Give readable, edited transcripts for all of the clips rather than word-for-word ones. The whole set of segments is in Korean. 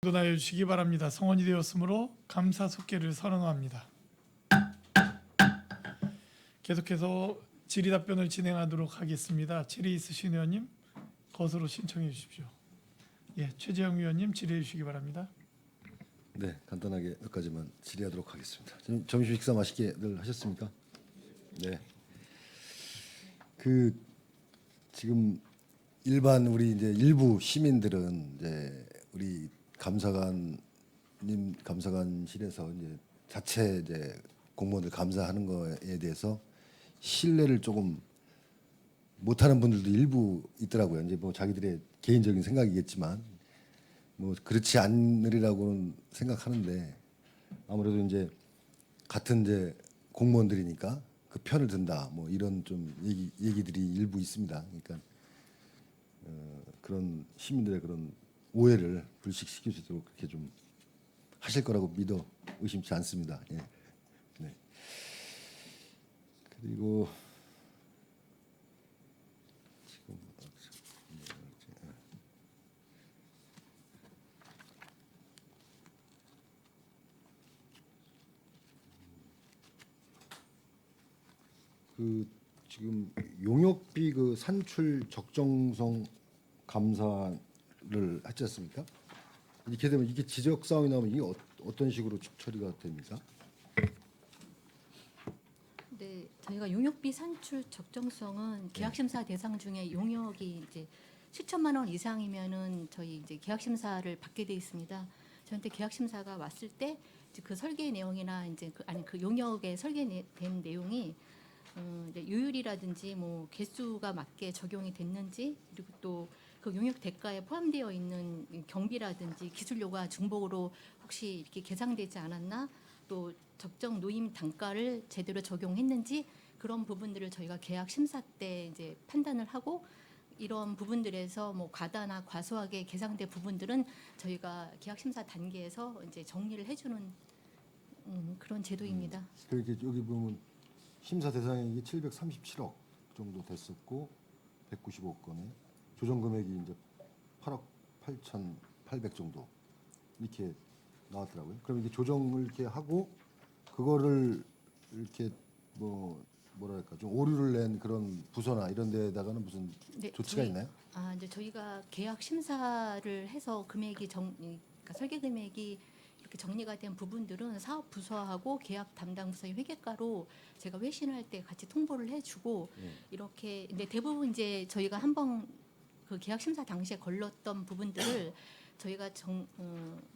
기도하여 주시기 바랍니다. 성원이 되었으므로 감사 속죄를 선언합니다. 계속해서 질의답변을 진행하도록 하겠습니다. 질의 있으신 의원님 거스로 신청해 주십시오. 예, 최재형 의원님 질의해 주시기 바랍니다. 네, 간단하게 몇 가지만 질의하도록 하겠습니다. 점심 식사 맛있게들 하셨습니까? 네. 지금 일반 우리 이제 일부 시민들은 이제 우리 감사관실에서 이제 자체 이제 공무원들 감사하는 거에 대해서 신뢰를 조금 못하는 분들도 일부 있더라고요. 이제 뭐 자기들의 개인적인 생각이겠지만 뭐 그렇지 않으리라고는 생각하는데 아무래도 이제 같은 이제 공무원들이니까 그 편을 든다 뭐 이런 좀 얘기들이 일부 있습니다. 그러니까 그런 시민들의 그런 오해를 불식시킬 수 있도록 그렇게 좀 하실 거라고 믿어 의심치 않습니다. 예. 네. 그리고 지금 지금 용역비 그 산출 적정성 감사를 했지 않습니까? 이렇게 되면 이게 지적 사항이 나오면 이게 어떤 식으로 처리가 됩니까? 네, 저희가 용역비 산출 적정성은 계약 심사 대상 중에 용역이 이제 7천만 원 이상이면은 저희 이제 계약 심사를 받게 돼 있습니다. 저한테 계약 심사가 왔을 때 이제 그 설계 내용이나 이제 그 용역에 설계된 내용이 이제 요율이라든지 뭐 개수가 맞게 적용이 됐는지 그리고 또 그 용역 대가에 포함되어 있는 경비라든지 기술료가 중복으로 혹시 이렇게 계상되지 않았나 또 적정 노임 단가를 제대로 적용했는지 그런 부분들을 저희가 계약 심사 때 이제 판단을 하고 이런 부분들에서 뭐 과다나 과소하게 계상된 부분들은 저희가 계약 심사 단계에서 이제 정리를 해주는 그런 제도입니다. 그렇게 여기 보면 심사 대상액이 737억 정도 됐었고 195건에 조정 금액이 이제 8억 8,800 정도 이렇게 나왔더라고요. 그럼 이게 조정을 이렇게 하고 그거를 이렇게 뭐랄까 좀 오류를 낸 그런 부서나 이런 데다가는 무슨 네, 조치가 있나요? 이제 저희가 계약 심사를 해서 그러니까 설계 금액이 이렇게 정리가 된 부분들은 사업 부서하고 계약 담당 부서의 회계과로 제가 회신할 때 같이 통보를 해주고 이렇게 근데 대부분 이제 저희가 한번 그 계약 심사 당시에 걸렀던 부분들을 저희가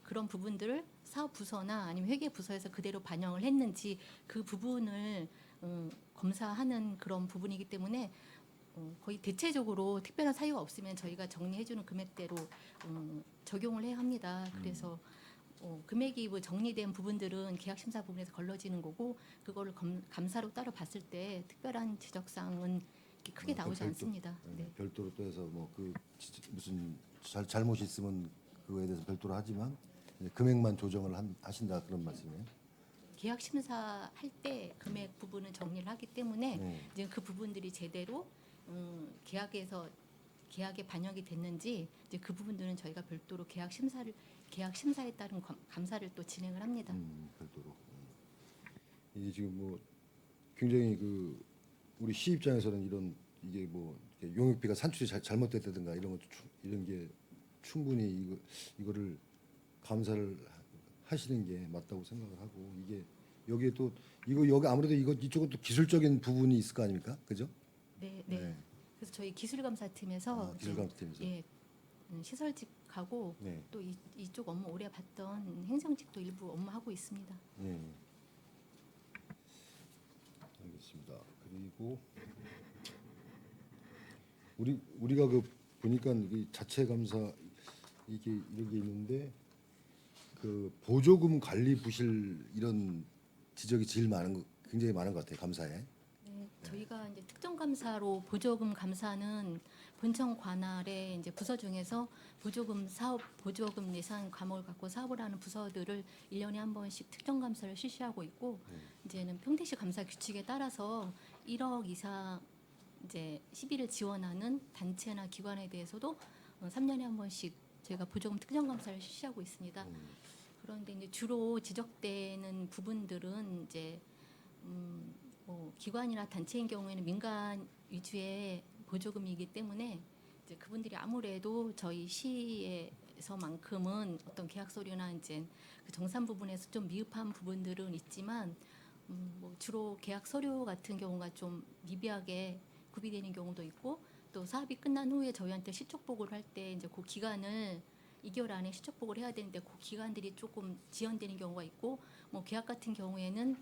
그런 부분들을 사업 부서나 아니면 회계 부서에서 그대로 반영을 했는지 그 부분을 검사하는 그런 부분이기 때문에 거의 대체적으로 특별한 사유가 없으면 저희가 정리해주는 금액대로 적용을 해야 합니다. 그래서 금액이 뭐 정리된 부분들은 계약 심사 부분에서 걸러지는 거고 그거를 감사로 따로 봤을 때 특별한 지적사항은 이렇게 크게 나오지 않습니다. 네. 별도로 또 해서 뭐 그 무슨 잘못이 있으면 그거에 대해서 별도로 하지만 이제 금액만 조정을 하신다 그런 말씀이에요. 계약 심사할 때 금액 부분은 정리를 하기 때문에 이제 그 부분들이 제대로 계약에 반영이 됐는지 이제 그 부분들은 저희가 별도로 계약 심사에 따른 감사를 또 진행을 합니다. 별도로. 이게 지금 뭐 굉장히 우리 시 입장에서는 이게 뭐 이렇게 용역비가 산출이 잘못됐다든가 이런 게 충분히 이거를 감사를 하시는 게 맞다고 생각을 하고 이게 여기에 또 여기 아무래도 이쪽은 또 기술적인 부분이 있을 거 아닙니까, 그죠? 네. 네. 그래서 저희 기술감사팀에서 기술감사팀에서. 예, 시설직하고 네. 또 이쪽 업무 오래 봤던 행정직도 일부 업무하고 있습니다. 네. 알겠습니다. 그리고 우리가 보니까 이 자체 감사 이게 이렇게 있는데 그 보조금 관리 부실 이런 지적이 굉장히 많은 것 같아요. 감사에. 네, 저희가 이제 특정 감사로 보조금 감사는 본청 관할의 이제 부서 중에서 보조금 예산 과목을 갖고 사업을 하는 부서들을 1년에 한 번씩 특정 감사를 실시하고 있고 이제는 평대시 감사 규칙에 따라서 1억 이상 이제 시비를 지원하는 단체나 기관에 대해서도 3년에 한 번씩 저희가 보조금 특정 감사를 실시하고 있습니다. 그런데 이제 주로 지적되는 부분들은 이제 뭐 기관이나 단체인 경우에는 민간 위주의 보조금이기 때문에 이제 그분들이 아무래도 저희 시에서만큼은 어떤 계약 서류나 이제 그 정산 부분에서 좀 미흡한 부분들은 있지만 뭐 주로 계약 서류 같은 경우가 좀 미비하게 구비되는 경우도 있고 또 사업이 끝난 후에 저희한테 실적 보고를 할 때 이제 그 기간을 2개월 안에 실적 보고를 해야 되는데 그 기간들이 조금 지연되는 경우가 있고 뭐 계약 같은 경우에는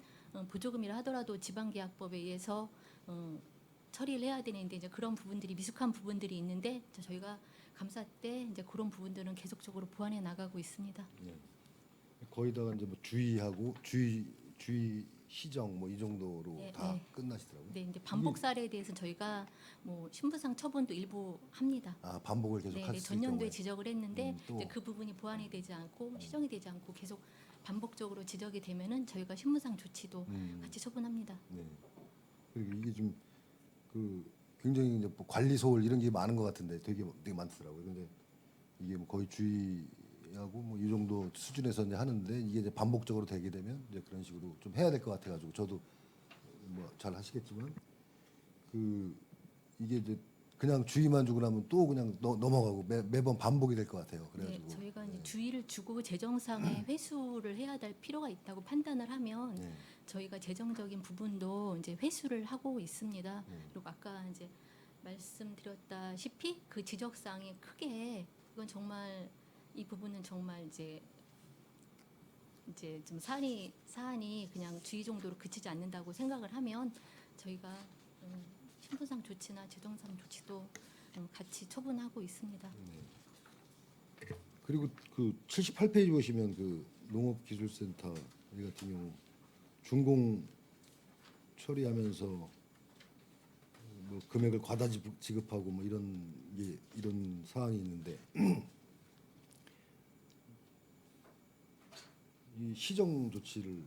보조금이라 하더라도 지방계약법에 의해서 처리를 해야 되는데 이제 그런 부분들이 미숙한 부분들이 있는데 저희가 감사 때 이제 그런 부분들은 계속적으로 보완해 나가고 있습니다. 예. 거의다가 이제 뭐 주의하고 주의 시정 뭐 이 정도로 네, 다 네. 끝나시더라고요. 네, 이제 반복 사례에 대해서는 저희가 뭐 신부상 처분도 일부 합니다. 아 반복을 계속 네, 할 네, 수 전년도에 경우에. 지적을 했는데 또. 이제 그 부분이 보완이 되지 않고 시정이 되지 않고 계속 반복적으로 지적이 되면은 저희가 신부상 조치도 같이 처분합니다. 네. 그리고 이게 좀 그 굉장히 이제 뭐 관리 소홀 이런 게 많은 것 같은데 되게 많더라고요. 근데 이게 뭐 거의 주의하고 뭐 이 정도 수준에서 이제 하는데 이게 이제 반복적으로 되게 되면 이제 그런 식으로 좀 해야 될 것 같아가지고 저도 뭐 잘 하시겠지만 그 이게 이제 그냥 주의만 주고 나면 또 그냥 넘어가고 매번 반복이 될 것 같아요. 그래가지고 네, 저희가 이제 주의를 주고 재정상의 회수를 해야 될 필요가 있다고 판단을 하면 네. 저희가 재정적인 부분도 이제 회수를 하고 있습니다. 그리고 아까 이제 말씀드렸다시피 그 지적사항이 크게 이건 정말 이 부분은 정말 이제 좀 사안이 그냥 주의 정도로 그치지 않는다고 생각을 하면 저희가 신분상 조치나 재정상 조치도 같이 처분하고 있습니다. 그리고 그 78페이지 보시면 그 농업기술센터 이 같은 경우 준공 처리하면서 뭐 금액을 과다 지급하고 뭐 이런 사항이 있는데 이 시정 조치를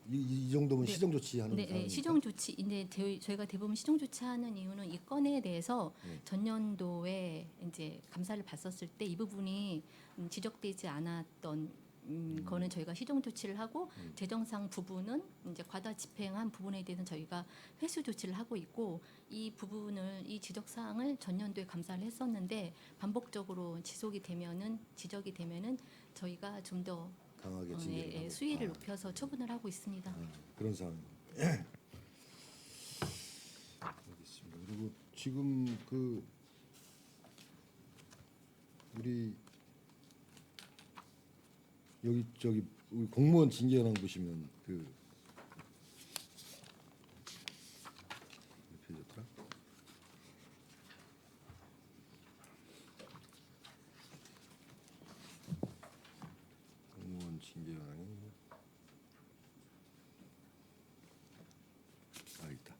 이 정도면 네. 시정 조치하는 네, 사항입니까? 시정 조치. 근데 저희가 대부분 시정 조치하는 이유는 이 건에 대해서 네. 전년도에 이제 감사를 봤었을 때 이 부분이 지적되지 않았던 거는 저희가 시정 조치를 하고 재정상 부분은 이제 과다 집행한 부분에 대해서는 저희가 회수 조치를 하고 있고 이 지적 사항을 전년도에 감사를 했었는데 반복적으로 지적이 되면은 저희가 좀더 강하게 징계를 하고. 수위를 높여서 처분을 하고 있습니다. 그런 상황. 알겠습니다. 그리고 지금 그 우리 여기 우리 공무원 징계 현황 보시면 그 몇 페이지였더라? 공무원 징계 현황이 있다.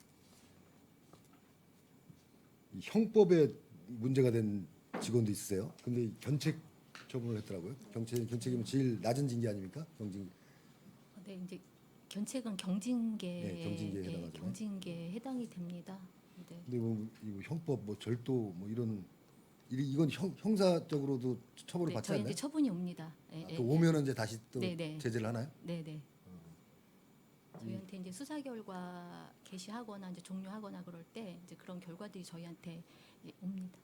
이 형법에 문제가 된 직원도 있으세요? 근데 견책 처분을 했더라고요. 견책이면 제일 낮은 징계 아닙니까? 경징. 네, 이제 견책은 경징계에 네, 경징계에 해당하잖아요. 경징계에 해당이 됩니다. 네. 근데 뭐 이거 형법 뭐 절도 뭐 이건 형사적으로도 처벌을 네, 받지 저희한테 않나요? 처분이 옵니다. 또 오면은 이제 다시 또 네, 네. 제재를 하나요? 네, 네. 저희한테 이제 수사 결과 게시하거나 이제 종료하거나 그럴 때 이제 그런 결과들이 저희한테 이제 옵니다.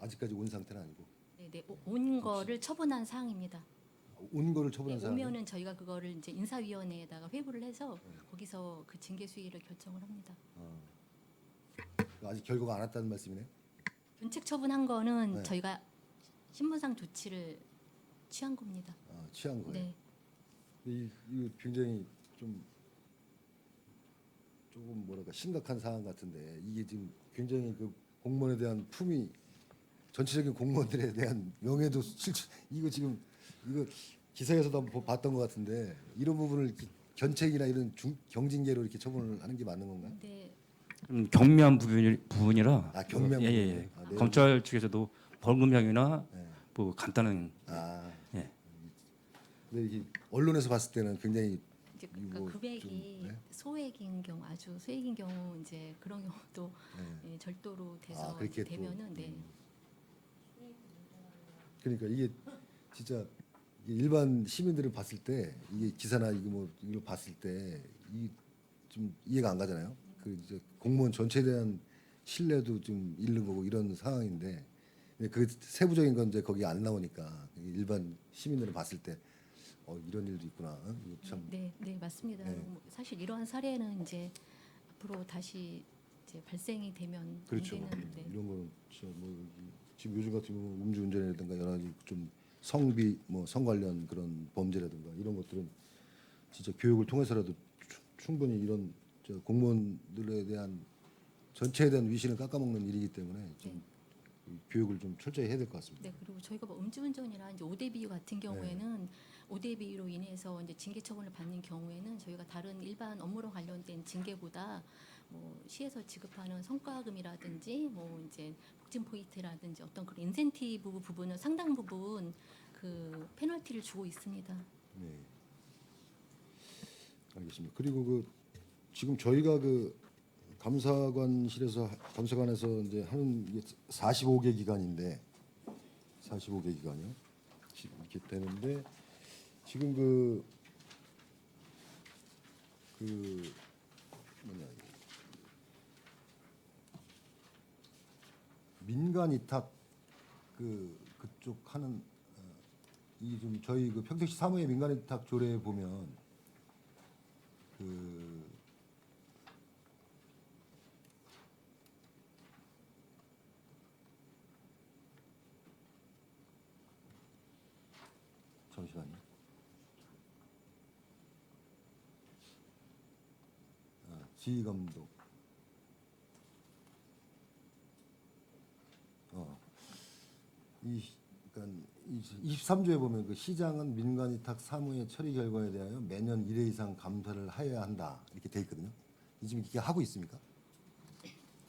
아직까지 온 상태는 아니고 네, 네. 온 거를 처분한 사항입니다. 온 거를 처분한 사람. 오면은 저희가 그거를 이제 인사위원회에다가 회부를 해서 거기서 그 징계 수위를 결정을 합니다. 아직 결과가 안 왔다는 말씀이네요. 견책 처분한 거는 네. 저희가 신분상 조치를 취한 겁니다. 취한 거예요. 네. 이거 굉장히 조금 뭐랄까 심각한 사안 같은데 이게 지금 굉장히 그 공무원에 대한 품위 전체적인 공무원들에 대한 명예도 이거 기사에서도 한번 봤던 것 같은데 이런 부분을 이렇게 견책이나 이런 경징계로 이렇게 처분을 하는 게 맞는 건가요? 네. 경미한 부분이라 경미한 예. 부분. 내용. 검찰 측에서도 벌금형이나 네. 뭐 간단한 예. 근데 이게 언론에서 봤을 때는 굉장히 이제 이거 그 금액이 좀, 네? 소액인 경우 아주 소액인 경우 이제 그런 경우도 예, 절도로 돼서 그렇게 되면은 네. 그러니까 이게 진짜 이게 일반 시민들은 봤을 때 이게 기사나 이게 뭐 이걸 봤을 때 이 좀 이해가 안 가잖아요. 그 이제 공무원 전체에 대한 신뢰도 좀 잃는 거고 이런 상황인데 그 세부적인 건 이제 거기 안 나오니까 일반 시민들은 봤을 때 이런 일도 있구나. 이거 참 네, 네 맞습니다. 네. 뭐 사실 이러한 사례는 이제 앞으로 다시 이제 발생이 되면 안 그렇죠. 되는 네. 이런 거는 진짜 뭐 지금 요즘 같은 경우 음주운전이라든가 여러 가지 좀 성비 뭐 성 관련 그런 범죄라든가 이런 것들은 진짜 교육을 통해서라도 충분히 이런 저 공무원들에 대한 전체에 대한 위신을 깎아먹는 일이기 때문에 좀 교육을 좀 철저히 해야 될 것 같습니다. 네, 그리고 저희가 뭐 음주운전이나 이제 오대비유 같은 네. 경우에는 오대비유로 인해서 이제 징계 처분을 받는 경우에는 저희가 다른 일반 업무로 관련된 징계보다 뭐 시에서 지급하는 성과금이라든지 뭐 이제 복진 포인트라든지 어떤 그런 인센티브 부분을 상당 부분 그 페널티를 주고 있습니다. 네. 알겠습니다. 그리고 그 지금 저희가 그 감사관에서 이제 하는 게 45개 기관인데 45개 기관이요. 지금 이렇게 되는데 지금 그 뭐냐 민간 위탁 그쪽 하는 이 좀 저희 그 평택시 사무의 민간 위탁 조례에 보면 그 잠시만요. 지휘 감독. 그러니까 23조에 보면 그 시장은 민간 위탁 사무의 처리 결과에 대하여 매년 1회 이상 감사를 하여야 한다 이렇게 돼 있거든요. 지금 이렇게 하고 있습니까?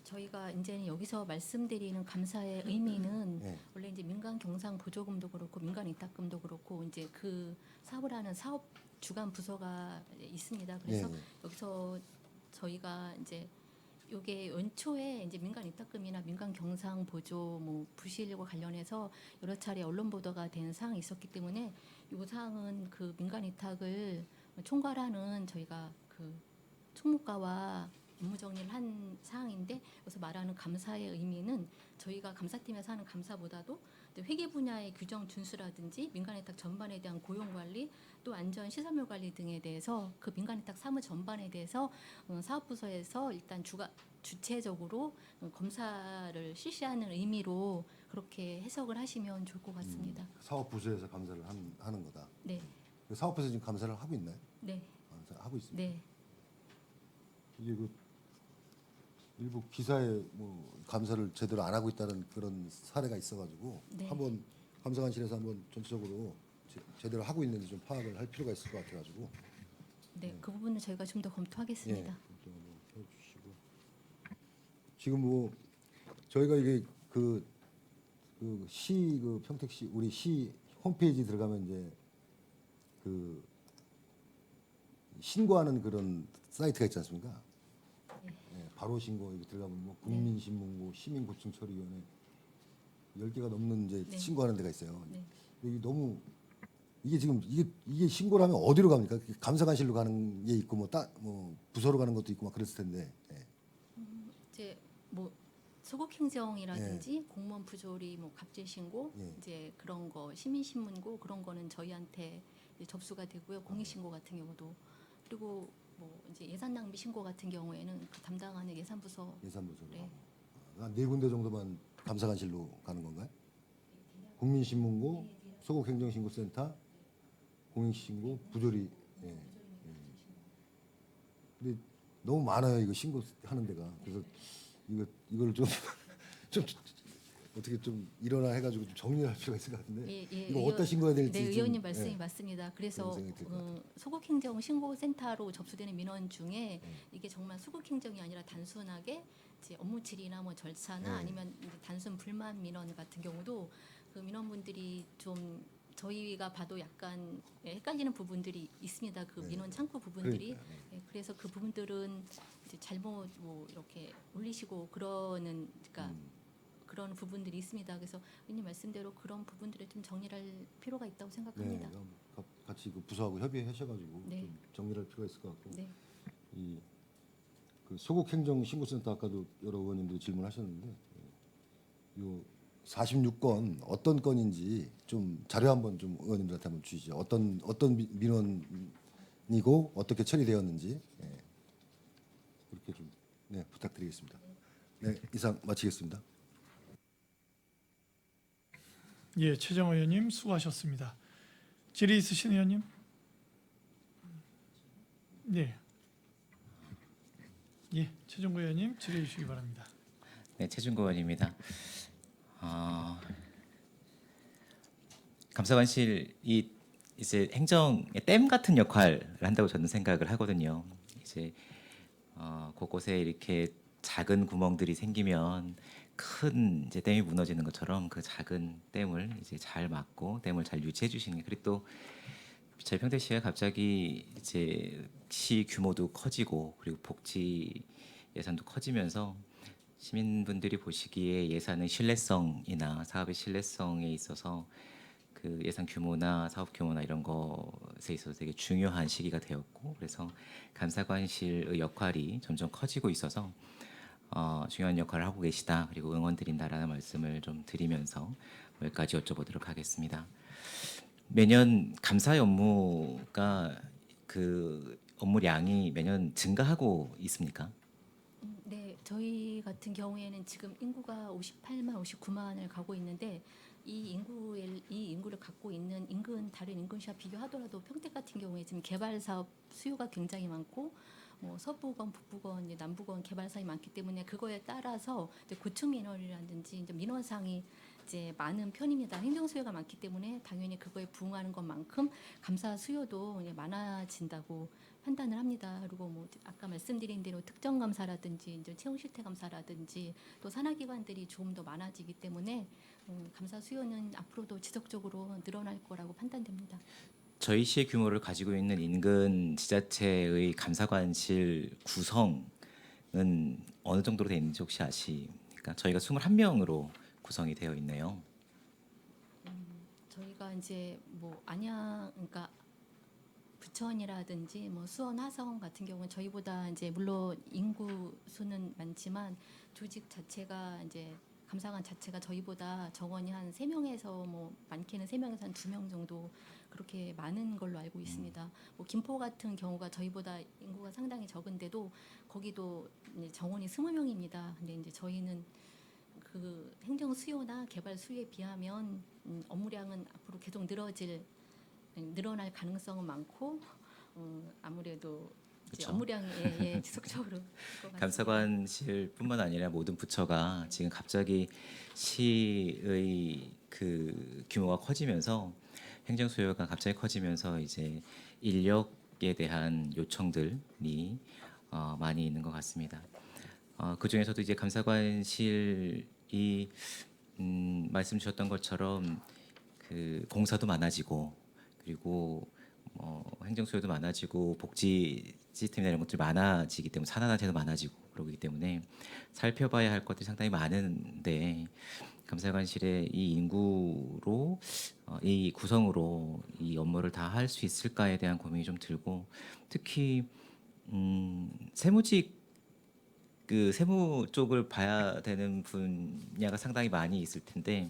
저희가 이제 여기서 말씀드리는 감사의 의미는 네. 원래 이제 민간 경상 보조금도 그렇고 민간 위탁금도 그렇고 이제 그 사업을 하는 사업 주관 부서가 있습니다. 그래서 네. 여기서 저희가 이제 요게 연초에 이제 민간 위탁금이나 민간 경상 보조 뭐 부실과 관련해서 여러 차례 언론 보도가 된 사항이 있었기 때문에 요 사항은 그 민간 위탁을 총괄하는 저희가 그 총무과와 업무 정리를 한 사항인데 여기서 말하는 감사의 의미는 저희가 감사팀에서 하는 감사보다도 또 회계 분야의 규정 준수라든지 민간위탁 전반에 대한 고용 관리 또 안전 시설물 관리 등에 대해서 그 민간위탁 사무 전반에 대해서 사업부서에서 일단 주체적으로 검사를 실시하는 의미로 그렇게 해석을 하시면 좋을 것 같습니다. 사업 부서에서 감사를 하는 거다. 네, 그 사업부에서 지금 감사를 하고 있나요? 네, 하고 있습니다. 네. 이게 그 일부 기사에 뭐 감사를 제대로 안 하고 있다는 그런 사례가 있어가지고 네. 한번 감사관실에서 한번 전체적으로 제대로 하고 있는지 좀 파악을 할 필요가 있을 것 같아가지고 네, 그 부분은 저희가 좀 더 검토하겠습니다. 좀 한번 해주시고 지금 뭐 저희가 이게 시 평택시 우리 시 홈페이지 들어가면 이제 그 신고하는 그런 사이트가 있지 않습니까? 예, 바로 신고 여기 들어가면 뭐 국민신문고 시민고충처리위원회 10개가 넘는 이제 네. 신고하는 데가 있어요. 네. 여기 너무 이게 지금 이게 신고를 하면 어디로 갑니까? 감사관실로 가는 게 있고 뭐 부서로 가는 것도 있고 막 그랬을 텐데. 예. 이제 뭐 소극행정이라든지 공무원 부조리, 뭐 갑질 신고, 예. 이제 그런 거 시민 신문고 그런 거는 저희한테 이제 접수가 되고요. 공익 신고 같은 경우도 그리고 뭐 이제 예산 낭비 신고 같은 경우에는 그 담당하는 예산부서 예산부서로. 네. 한 4군데 정도만 감사관실로 가는 건가요? 국민신문고, 소극행정신고센터, 공익신고, 부조리. 예. 예. 근데 너무 많아요 이거 신고하는 데가. 그래서 이걸 좀 어떻게 좀 일어나 해가지고 좀 정리할 필요가 있을 것 같은데. 이거 어디다 신고해야 될지. 네, 좀, 의원님 말씀이 예. 맞습니다. 그래서 그런 생각이 들것 같아요. 소극행정 신고센터로 접수되는 민원 중에 이게 정말 소극행정이 아니라 단순하게 이제 업무 질이나 뭐 절차나 아니면 이제 단순 불만 민원 같은 경우도 그 민원분들이 좀 저희가 봐도 약간 헷갈리는 부분들이 있습니다. 그 민원 창구 부분들이. 그러니까요. 예, 그래서 그 부분들은 이제 잘못 뭐 이렇게 올리시고 그러는 그러니까 그런 부분들이 있습니다. 그래서 의원님 말씀대로 그런 부분들을 좀 정리할 필요가 있다고 생각합니다. 그럼 같이 그 부서하고 협의하셔가지고 네. 좀 정리할 필요가 있을 것 같고 네. 이 그 소국행정신고센터 아까도 여러 의원님들이 질문하셨는데 요 46건 어떤 건인지 좀 자료 한번 좀 의원님들한테 한번 주시죠. 어떤 민원이고 어떻게 처리되었는지 그렇게 좀 부탁드리겠습니다. 네, 이상 마치겠습니다. 예, 최정 의원님 수고하셨습니다. 질의 있으신 의원님? 네. 예, 최종구 의원님 질의해 주시기 바랍니다. 네, 최준구 의원입니다. 감사관실이 이제 행정의 댐 같은 역할을 한다고 저는 생각을 하거든요. 이제 곳곳에 이렇게 작은 구멍들이 생기면 큰 이제 댐이 무너지는 것처럼 그 작은 댐을 이제 잘 막고 댐을 잘 유지해 주시는 게, 그리고 또 저희 평택시가 갑자기 이제 시 규모도 커지고 그리고 복지 예산도 커지면서 시민분들이 보시기에 예산의 신뢰성이나 사업의 신뢰성에 있어서 그 예산 규모나 사업 규모나 이런 것에 있어서 되게 중요한 시기가 되었고, 그래서 감사관실의 역할이 점점 커지고 있어서 중요한 역할을 하고 계시다, 그리고 응원드린다라는 말씀을 좀 드리면서 몇 가지 여쭤보도록 하겠습니다. 매년 감사의 업무가 그 업무량이 매년 증가하고 있습니까? 네, 저희 같은 경우에는 지금 인구가 58만, 59만을 가고 있는데 이 인구를 갖고 있는 다른 인근시와 비교하더라도 평택 같은 경우에 지금 개발 사업 수요가 굉장히 많고 뭐 서부권, 북부권, 이제 남부권 개발 사업이 많기 때문에 그거에 따라서 이제 구축 민원이라든지 이제 민원상이 이제 많은 편입니다. 행정 수요가 많기 때문에 당연히 그거에 부응하는 것만큼 감사 수요도 많아진다고 판단을 합니다. 그리고 뭐 아까 말씀드린 대로 특정 감사라든지 이제 채용 실태 감사라든지 또 산하기관들이 조금 더 많아지기 때문에 감사 수요는 앞으로도 지속적으로 늘어날 거라고 판단됩니다. 저희 시의 규모를 가지고 있는 인근 지자체의 감사관실 구성은 어느 정도로 되어 있는지 혹시 아십니까? 저희가 21명으로 구성이 되어 있네요. 저희가 이제 뭐 안양 그러니까 부천이라든지 뭐 수원, 화성 같은 경우는 저희보다 이제 물론 인구 수는 많지만 조직 자체가 이제 감사관 자체가 저희보다 정원이 한 3명에서 뭐 많게는 3명에서 한 2명 정도 그렇게 많은 걸로 알고 있습니다. 뭐 김포 같은 경우가 저희보다 인구가 상당히 적은데도 거기도 이제 정원이 20명입니다. 근데 이제 저희는 그 행정 수요나 개발 수요에 비하면 업무량은 앞으로 계속 늘어날 가능성은 많고 아무래도 이제 그쵸. 업무량이 지속적으로 될 것 같습니다. 감사관실뿐만 아니라 모든 부처가 지금 갑자기 시의 그 규모가 커지면서 행정 수요가 갑자기 커지면서 이제 인력에 대한 요청들이 많이 있는 것 같습니다. 그 중에서도 이제 감사관실이 말씀 주셨던 것처럼 그 공사도 많아지고 그리고 행정 수요도 많아지고 복지 시스템이나 이런 것들이 많아지기 때문에 산하단체도 많아지고 그러기 때문에 살펴봐야 할 것들이 상당히 많은데 감사관실의 이 인구로 이 구성으로 이 업무를 다 할 수 있을까에 대한 고민이 좀 들고, 특히 세무직 그 세무 쪽을 봐야 되는 분야가 상당히 많이 있을 텐데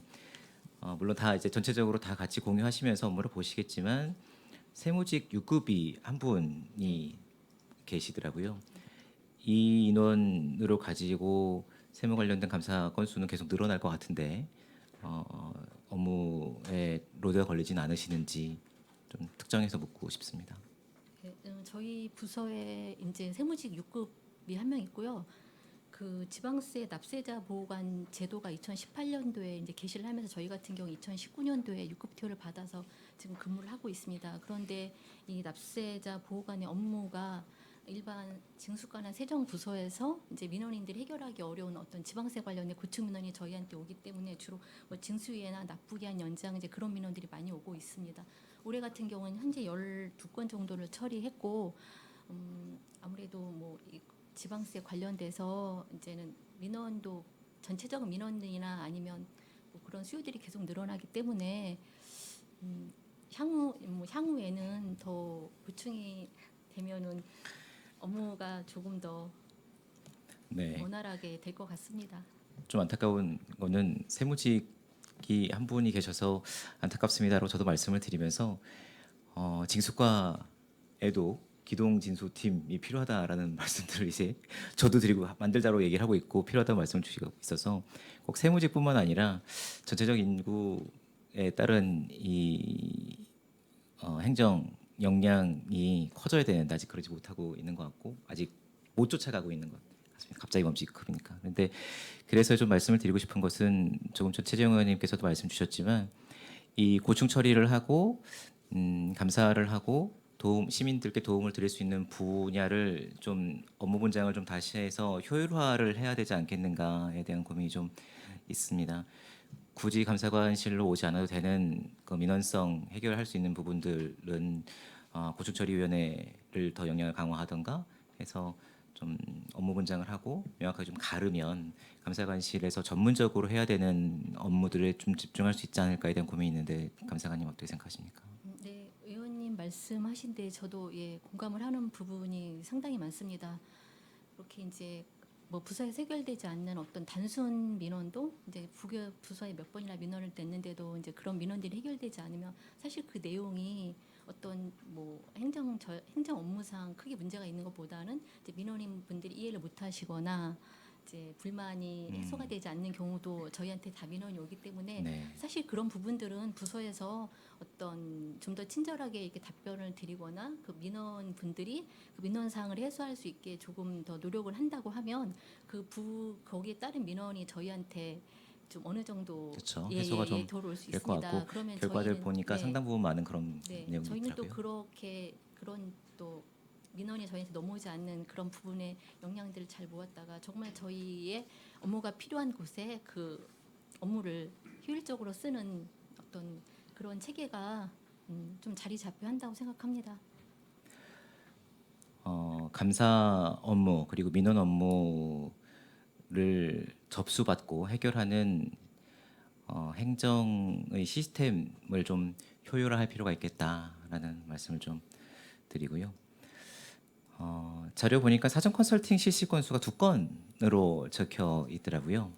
물론 다 이제 전체적으로 다 같이 공유하시면서 업무를 보시겠지만 세무직 6급이 한 분이 계시더라고요. 이 인원으로 가지고 세무 관련된 감사 건수는 계속 늘어날 것 같은데 업무에 로드가 걸리진 않으시는지 좀 특정해서 묻고 싶습니다. 네, 저희 부서에 이제 세무직 6급이 한 명 있고요. 그 지방세 납세자 보호관 제도가 2018년도에 이제 개시를 하면서 저희 같은 경우 2019년도에 6급 티오를 받아서 지금 근무를 하고 있습니다. 그런데 이 납세자 보호관의 업무가 일반 징수관한 세정부서에서 이제 민원인들이 해결하기 어려운 어떤 지방세 관련된 구축 민원이 저희한테 오기 때문에 주로 뭐 징수유예나 납부기한 연장 이제 그런 민원들이 많이 오고 있습니다. 올해 같은 경우는 현재 12건 정도를 처리했고 아무래도 뭐 이 지방세 관련돼서 이제는 민원도 전체적인 민원이나 아니면 뭐 그런 수요들이 계속 늘어나기 때문에 향후에는 더 보충이 되면은 업무가 조금 더 네. 원활하게 될 것 같습니다. 좀 안타까운 거는 세무직이 한 분이 계셔서 안타깝습니다라고 저도 말씀을 드리면서 징수과에도 기동진수팀이 필요하다라는 말씀들을 이제 저도 드리고 만들자로 얘기를 하고 있고 필요하다고 말씀을 주시고 있어서 꼭 세무직뿐만 아니라 전체적 인구에 따른 이 행정 역량이 커져야 되는데 아직 그러지 못하고 있는 것 같고 아직 못 쫓아가고 있는 것 같습니다. 갑자기 멈추기 크니까. 그런데 그래서 좀 말씀을 드리고 싶은 것은 조금 전 최재형 의원님께서도 말씀 주셨지만 이 고충 처리를 하고 감사를 하고 시민들께 도움을 드릴 수 있는 분야를 좀 업무 분장을 좀 다시 해서 효율화를 해야 되지 않겠는가에 대한 고민이 좀 있습니다. 굳이 감사관실로 오지 않아도 되는 그 민원성 해결할 수 있는 부분들은 고충처리위원회를 더 역량을 강화하던가 해서 좀 업무 분장을 하고 명확하게 좀 가르면 감사관실에서 전문적으로 해야 되는 업무들에 좀 집중할 수 있지 않을까에 대한 고민이 있는데 감사관님 어떻게 생각하십니까? 네, 의원님 말씀하신 데 저도 공감을 하는 부분이 상당히 많습니다. 그렇게 이제 뭐 부서에서 해결되지 않는 어떤 단순 민원도 이제 부서에 몇 번이나 민원을 냈는데도 이제 그런 민원들이 해결되지 않으면 사실 그 내용이 어떤 뭐 행정 업무상 크게 문제가 있는 것보다는 이제 민원인 분들이 이해를 못하시거나 이제 불만이 해소가 되지 않는 경우도 저희한테 다 민원이 오기 때문에 네. 사실 그런 부분들은 부서에서 어떤 좀 더 친절하게 이렇게 답변을 드리거나 그 민원 분들이 그 민원 사항을 해소할 수 있게 조금 더 노력을 한다고 하면 거기에 따른 민원이 저희한테 좀 어느 정도 그렇죠. 해소가 좀 돌아올 수 될 것 있습니다. 같고 그러면 결과들 저희는- 보니까 네. 상당 부분 많은 그런 네, 내용이 저희는 또 있더라고요. 그런 또 민원이 저희한테 넘어오지 않는 그런 부분의 역량들을 잘 모았다가 정말 저희의 업무가 필요한 곳에 그 업무를 효율적으로 쓰는 어떤 그런 체계가 좀 자리 잡혀야 한다고 생각합니다. 감사 업무 그리고 민원 업무를 접수받고 해결하는 행정의 시스템을 좀 효율화할 필요가 있겠다라는 말씀을 좀 드리고요. 자료 보니까 사전 컨설팅 실시 건수가 2건으로 적혀 있더라고요.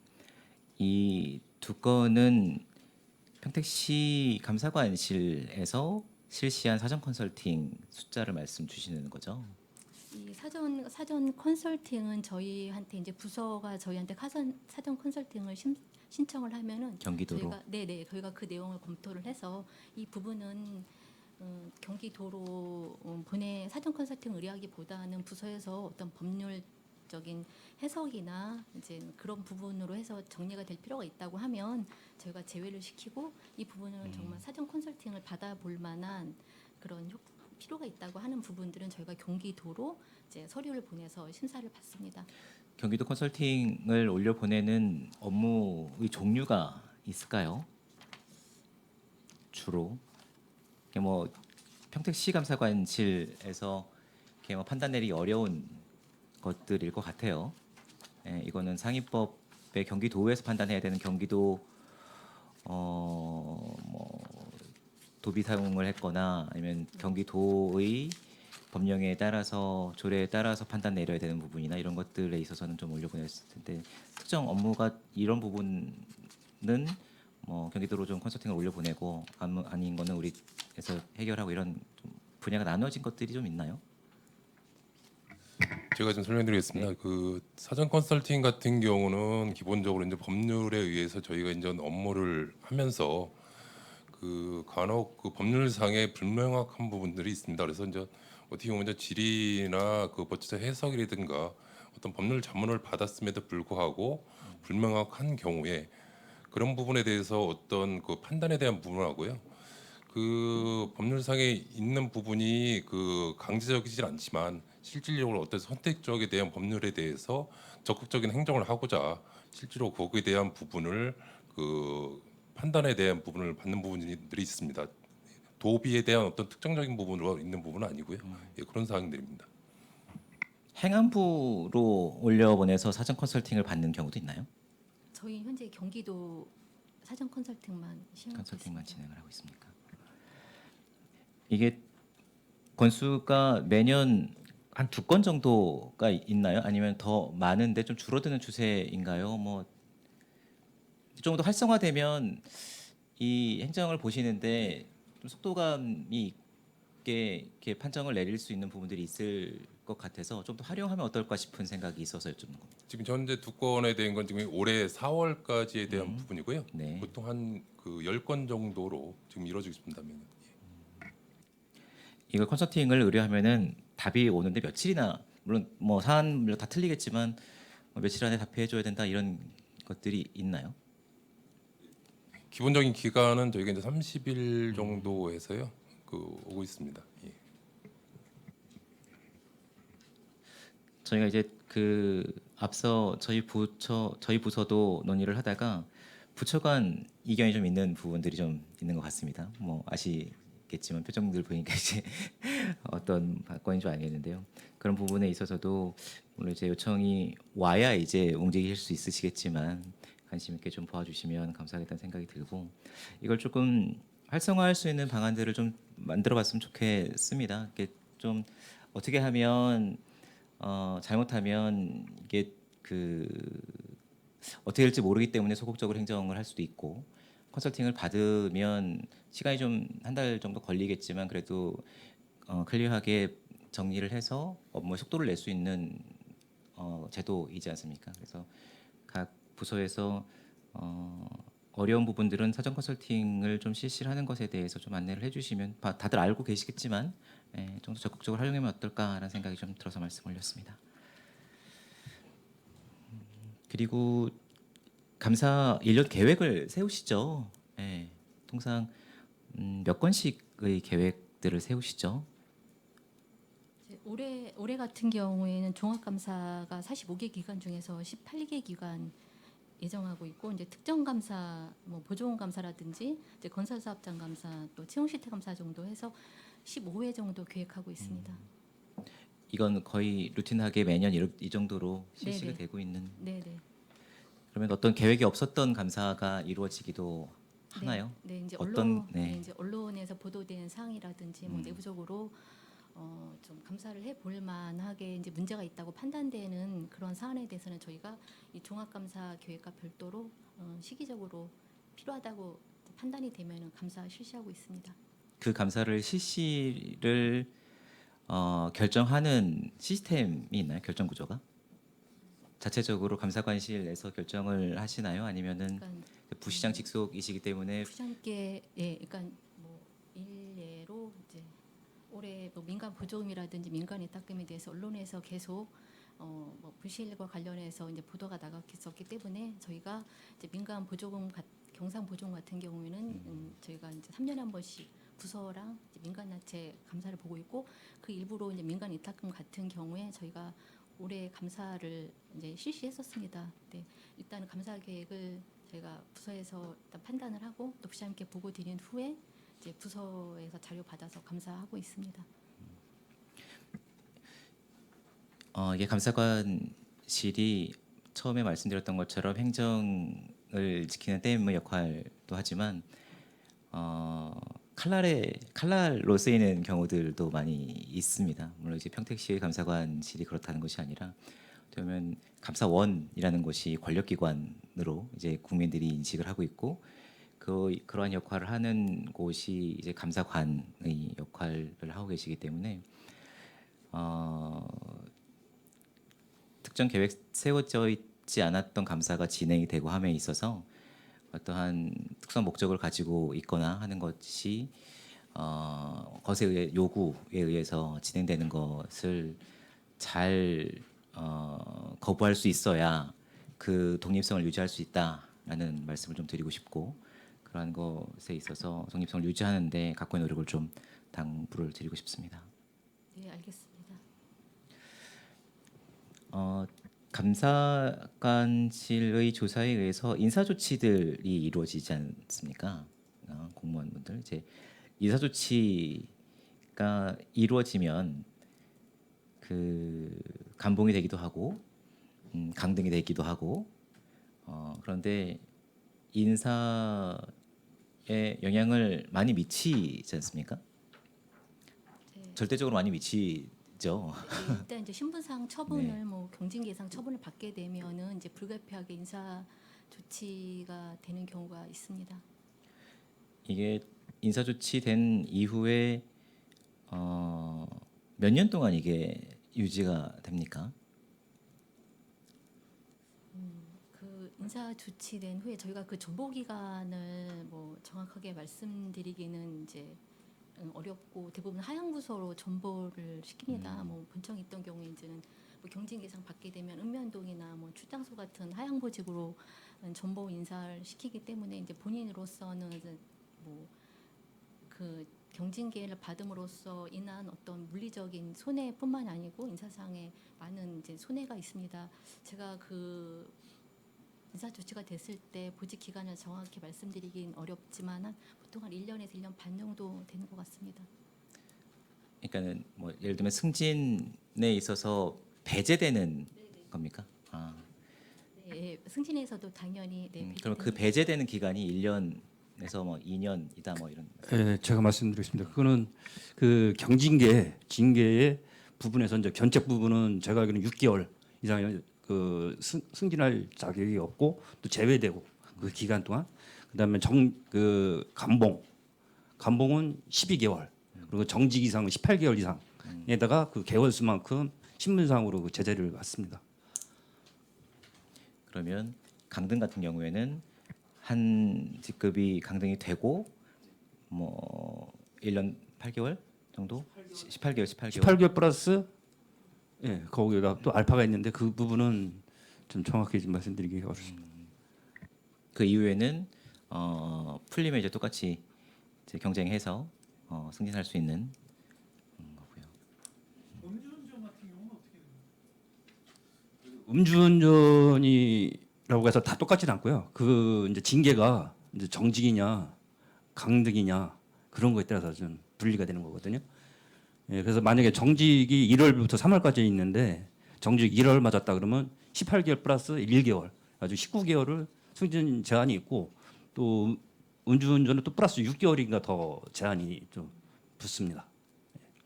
이 2건은 평택시 감사관실에서 실시한 사전 컨설팅 숫자를 말씀 주시는 거죠. 이 사전 컨설팅은 저희한테 이제 부서가 저희한테 사전 컨설팅을 신청을 하면은 경기도로. 저희가 그 내용을 검토를 해서 이 부분은 경기도로 사전 컨설팅 의뢰하기보다는 부서에서 어떤 법률적인 해석이나 이제 그런 부분으로 해서 정리가 될 필요가 있다고 하면 저희가 제외를 시키고 이 부분은 정말 사전 컨설팅을 받아볼 만한 그런 필요가 있다고 하는 부분들은 저희가 경기도로 이제 서류를 보내서 심사를 받습니다. 경기도 컨설팅을 올려 보내는 업무의 종류가 있을까요? 주로 이게 뭐 평택시 감사관실에서 이렇게 뭐 판단 내리기 어려운 것들일 것 같아요. 이거는 상위법의 경기도에서 판단해야 되는 경기도 뭐 도비 사용을 했거나 아니면 경기도의 법령에 따라서 조례에 따라서 판단 내려야 되는 부분이나 이런 것들에 있어서는 좀 올려보냈을 텐데 특정 업무가 이런 부분은 뭐 경기도로 좀 컨설팅을 올려보내고 아닌 거는 우리에서 해결하고 이런 좀 분야가 나눠진 것들이 좀 있나요? 제가 좀 설명드리겠습니다. 그 사전 컨설팅 같은 경우는 기본적으로 이제 법률에 의해서 저희가 이제 업무를 하면서 그 간혹 그 법률상의 불명확한 부분들이 있습니다. 그래서 이제 어떻게 보면 이제 질의나 그 법제적 해석이라든가 어떤 법률 자문을 받았음에도 불구하고 불명확한 경우에 그런 부분에 대해서 어떤 그 판단에 대한 부분하고요. 그 법률상에 있는 부분이 그 강제적이진 않지만 실질적으로 어떤 선택적에 대한 법률에 대해서 적극적인 행정을 하고자 실제로 거기에 대한 부분을 그 판단에 대한 부분을 받는 부분들이 있습니다. 도비에 대한 어떤 특정적인 부분으로 있는 부분은 아니고요. 예, 그런 사항들입니다. 행안부로 올려보내서 사전 컨설팅을 받는 경우도 있나요? 저희 현재 경기도 사전 컨설팅만 시행하고 컨설팅만 있습니다. 진행을 하고 있습니까? 이게 건수가 매년 한 2건 정도가 있나요? 아니면 더 많은데 좀 줄어드는 추세인가요? 뭐 좀 더 활성화되면 이 행정을 보시는데 좀 속도감이 있게 이렇게 판정을 내릴 수 있는 부분들이 있을 것 같아서 좀 더 활용하면 어떨까 싶은 생각이 있어서 여쭙는 겁니다. 지금 현재 2건에 대한 건 지금 올해 4월까지에 대한 부분이고요. 네. 보통 한 그 10건 정도로 지금 이루어지고 있습니다. 매년. 이걸 컨설팅을 의뢰하면은 답이 오는데 며칠이나 물론 뭐 사안별로 다 틀리겠지만 뭐 며칠 안에 답해 줘야 된다 이런 것들이 있나요? 기본적인 기간은 저희가 이제 30일 정도 해서요. 그 오고 있습니다. 예. 저희가 이제 그 앞서 저희 부서도 논의를 하다가 부처 간 이견이 좀 있는 부분들이 좀 있는 것 같습니다. 뭐 아시겠지만 표정들 보니까 이제 어떤 건인 줄 알겠는데요. 그런 부분에 있어서도 물론 이제 요청이 와야 이제 움직일 수 있으시겠지만 관심 있게 좀 봐주시면 감사하겠다는 생각이 들고 이걸 조금 활성화할 수 있는 방안들을 좀 만들어봤으면 좋겠습니다. 이게 좀 어떻게 하면 잘못하면 이게 그 어떻게 될지 모르기 때문에 소극적으로 행정을 할 수도 있고 컨설팅을 받으면 시간이 좀 한 달 정도 걸리겠지만 그래도 클리어하게 정리를 해서 업무의 속도를 낼 수 있는 제도이지 않습니까? 그래서 각 부서에서 어려운 부분들은 사전 컨설팅을 좀 실시를 하는 것에 대해서 좀 안내를 해주시면 다들 알고 계시겠지만 좀 더 적극적으로 활용하면 어떨까라는 생각이 좀 들어서 말씀 올렸습니다. 그리고 감사 1년 계획을 세우시죠. 예, 통상 몇 건씩의 계획들을 세우시죠. 이제 올해 같은 경우에는 종합감사가 45개 기관 중에서 18개 기관 예정하고 있고 이제 특정 감사, 뭐 보조원 감사라든지 이제 건설사업장 감사, 또 채용실태 감사 정도 해서 15회 정도 계획하고 있습니다. 이건 거의 루틴하게 매년 이 정도로 실시가 네네. 되고 있는. 네네. 그러면 어떤 계획이 없었던 감사가 이루어지기도 하나요? 네, 이제 어떤 네. 이제 언론에서 보도된 사항이라든지 뭐 내부적으로 좀 감사를 해볼 만하게 이제 문제가 있다고 판단되는 그런 사안에 대해서는 저희가 이 종합감사 계획과 별도로 시기적으로 필요하다고 판단이 되면 감사 실시하고 있습니다. 그 감사를 실시를 결정하는 시스템이 있나요? 결정 구조가? 자체적으로 감사관실 내에서 결정을 하시나요? 아니면은 그러니까 부시장 직속이시기 때문에 부장께 그러니까 뭐 일례로 이제 올해 뭐 민간 보조금이라든지 민간 예탁금에 대해서 언론에서 계속 뭐 부실과 관련해서 이제 보도가 나갔었기 때문에 저희가 이제 민간 보조금 경상 보조금 같은 경우에는 저희가 이제 3년에 한 번씩 부서랑 이제 민간단체 감사를 보고 있고 그 일부로 이제 민간 예탁금 같은 경우에 저희가 올해 감사를 이제 실시했었습니다. 네, 일단 감사 계획을 저희가 부서에서 일단 판단을 하고 또 부장님께 보고 드린 후에 이제 부서에서 자료 받아서 감사하고 있습니다. 이게 감사관실이 처음에 말씀드렸던 것처럼 행정을 지키는 댐의 역할도 하지만 칼날로 쓰이는 경우들도 많이 있습니다. 물론 이제 평택시의 감사관실이 그렇다는 것이 아니라 그러면 감사원이라는 곳이 권력기관으로 이제 국민들이 인식을 하고 있고 그러한 역할을 하는 곳이 이제 감사관의 역할을 하고 계시기 때문에 특정 계획 세워져 있지 않았던 감사가 진행이 되고 함에 있어서 어떠한 특수한 목적을 가지고 있거나 하는 것이 것에 의해 요구에 의해서 진행되는 것을 잘 거부할 수 있어야 그 독립성을 유지할 수 있다라는 말씀을 좀 드리고 싶고 그러한 것에 있어서 독립성을 유지하는데 각고의 노력을 좀 당부를 드리고 싶습니다. 네, 알겠습니다. 감사관실의 조사에 의해서 인사 조치들이 이루어지지 않습니까? 공무원분들 이제 인사 조치가 이루어지면 그 감봉이 되기도 하고 강등이 되기도 하고 그런데 인사에 영향을 많이 미치지 않습니까? 네. 절대적으로 많이 미치죠. 네, 일단 이제 신분상 처분을 네. 뭐 경징계상 처분을 받게 되면은 이제 불가피하게 인사 조치가 되는 경우가 있습니다. 이게 인사 조치된 이후에 몇 년 동안 이게 유지가 됩니까? 그 인사 조치된 후에 저희가 그 존보 기간을 뭐 정확하게 말씀드리기는 이제 어렵고 대부분 하향 부서로 존보를 시킵니다. 뭐 본청이 있던 경우에 이제는 뭐 경징계상 받게 되면 읍면동이나 뭐 출장소 같은 하향 보직으로 존보 인사를 시키기 때문에 이제 본인으로서는 이제 뭐 그 경징계를 받음으로써 인한 어떤 물리적인 손해뿐만 아니고 인사상에 많은 이제 손해가 있습니다. 제가 그 인사 조치가 됐을 때 보직 기간을 정확히 말씀드리긴 어렵지만 보통 한 1년에서 1년 반 정도 되는 것 같습니다. 그러니까는 뭐 예를 들면 승진에 있어서 배제되는 겁니까? 아, 네, 승진에서도 당연히 네, 그럼 그 배제되는 기간이 1년에서 뭐 2년이다 뭐 이런. 예, 제가 말씀드리겠습니다. 그거는 그 경징계, 징계의 부분에서 이제 견책 부분은 제가 알기로는 6개월 이상의 그 승진할 자격이 없고 또 제외되고 그 기간 동안 그다음에 그 감봉은 12개월 그리고 정직 이상은 18개월 이상에다가 그 개월 수만큼 신분상으로 그 제재를 받습니다. 그러면 강등 같은 경우에는 한 직급이 강등이 되고 뭐 1년 8개월 정도? 18개월. 18개월 플러스 예 거기다 또 알파가 있는데 그 부분은 좀 정확히 좀 말씀드리기 어렵습니다. 그 이후에는 풀리면 이제 똑같이 이제 경쟁해서 승진할 수 있는 거고요. 음주운전 같은 경우는 어떻게 됩니까? 음주운전이라고 해서 다 똑같지는 않고요. 그 이제 징계가 이제 정직이냐 강등이냐 그런 거에 따라서 좀 분리가 되는 거거든요. 예, 그래서 만약에 정직이 1월부터 3월까지 있는데 정직 1월 맞았다 그러면 18개월 플러스 1개월 아주 19개월을 승진 제한이 있고 또 음주운전은 또 플러스 6개월인가 더 제한이 좀 붙습니다.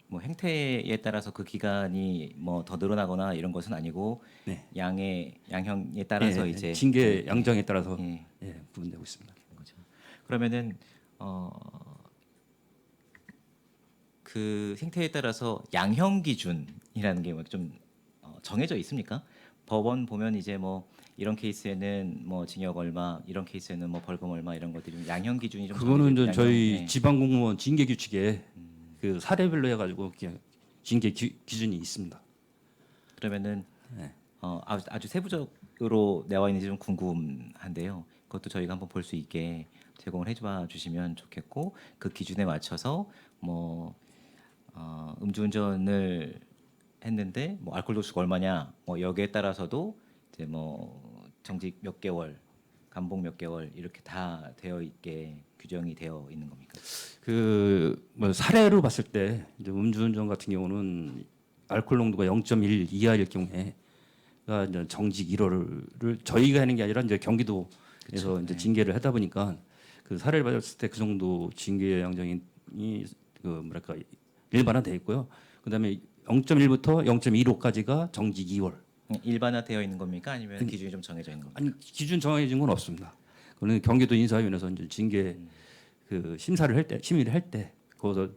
뭐 행태에 따라서 그 기간이 뭐 더 늘어나거나 이런 것은 아니고 네. 양형에 따라서 예, 이제 징계 양정에 따라서 예, 예, 구분되고 있습니다. 거죠. 그러면은 그 행태에 따라서 양형 기준이라는 게 좀 정해져 있습니까? 법원 보면 이제 뭐 이런 케이스에는 뭐 징역 얼마, 이런 케이스에는 뭐 벌금 얼마 이런 것들이 양형 기준이 좀 그거는 정해져 좀 저희 예. 지방 공무원 징계 규칙에 그 사례별로 해가지고 징계 기준이 있습니다. 그러면은 네. 아주 세부적으로 나와 있는지 좀 궁금한데요. 그것도 저희가 한번 볼 수 있게 제공을 해줘 주시면 좋겠고 그 기준에 맞춰서 뭐 음주운전을 했는데 뭐 알코올 도수가 얼마냐 뭐 여기에 따라서도 이제 뭐 정직 몇 개월, 감봉 몇 개월 이렇게 다 되어 있게 규정이 되어 있는 겁니까? 그 뭐 사례로 봤을 때 이제 음주운전 같은 경우는 알코올 농도가 0.1 이하일 경우에 가 이제 정직 1월을 저희가 하는 게 아니라 이제 경기도에서 그쵸, 이제 네. 징계를 하다 보니까 그 사례를 봤을 때 그 정도 징계 양정이 그 뭐랄까 일반화돼 있고요. 그다음에 0.1부터 0.15까지가 정직 2월. 일반화되어 있는 겁니까? 아니면 기준이 좀 정해져 있는 겁니까? 아니 기준 정해진 건 없습니다. 그거는 경기도 인사위원회에서 이제 징계 그 심사를 할 때 심의를 할 때 거기서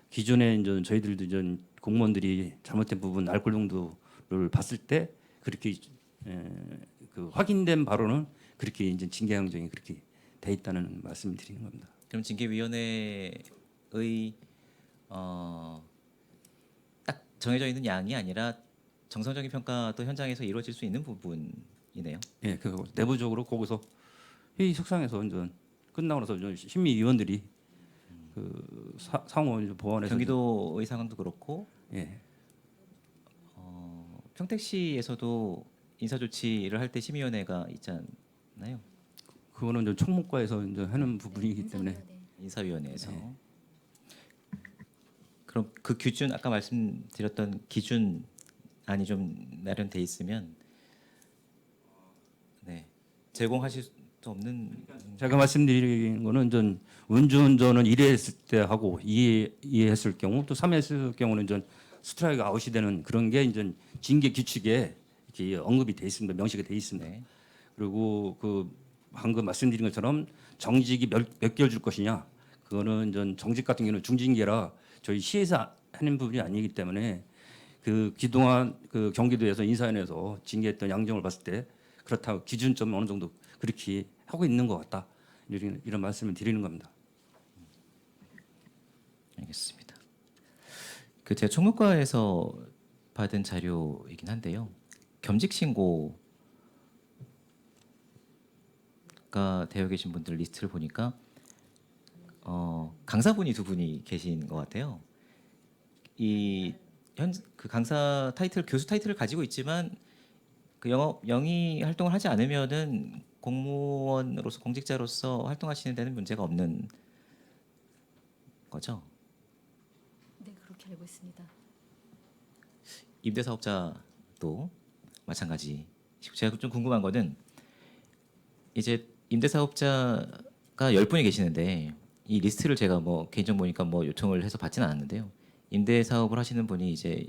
기존에 이제 저희들도 이제 공무원들이 잘못된 부분 알코올 농도를 봤을 때 그렇게 그 확인된 바로는 그렇게 이제 징계 양정이 그렇게 돼 있다는 말씀을 드리는 겁니다. 그럼 징계위원회의 딱 정해져 있는 양이 아니라 정상적인 평가도 현장에서 이루어질 수 있는 부분이네요. 예, 그 내부적으로 거기서 회의 석상에서 이제 끝나고 나서 이제 심의위원들이 그 상호 이제 보완해서 경기도의 상황도 그렇고 예, 평택시에서도 인사 조치를 할 때 심의위원회가 있지 않나요? 그거는 이제 총무과에서 이제 하는 부분이기 때문에 인사위원회. 인사위원회에서. 네. 그럼 그 기준 아까 말씀드렸던 기준안이 좀 마련돼 있으면 네 제공하실 수 없는 제가 말씀드린 거는 전 음주운전은 1회 했을 때 하고 2회 했을 경우 또 3회 했을 경우는 전 스트라이크 아웃이 되는 그런 게 이제 징계 규칙에 이렇게 언급이 돼 있습니다. 명시가 돼 있습니다. 네. 그리고 그 방금 말씀드린 것처럼 정직이 몇 개월 줄 것이냐 그거는 전 정직 같은 경우는 중징계라 저희 시에서 하는 부분이 아니기 때문에 그 그동안 그 경기도에서 인사위원회에서 징계했던 양정을 봤을 때 그렇다고 기준점 어느 정도 그렇게 하고 있는 것 같다 이런 말씀을 드리는 겁니다. 알겠습니다. 그 제가 총무과에서 받은 자료이긴 한데요. 겸직 신고가 되어 계신 분들 리스트를 보니까 강사분이 2분이 계신 것 같아요. 그 강사 타이틀 교수 타이틀을 가지고 있지만 그 영위 활동을 하지 않으면은 공무원으로서 공직자로서 활동하시는 데는 문제가 없는 거죠. 네, 그렇게 알고 있습니다. 임대사업자도 마찬가지. 제가 좀 궁금한 거는 이제 임대사업자가 10분이 계시는데 이 리스트를 제가 뭐 개인정 보니까 뭐 요청을 해서 받지는 않았는데요. 임대사업을 하시는 분이 이제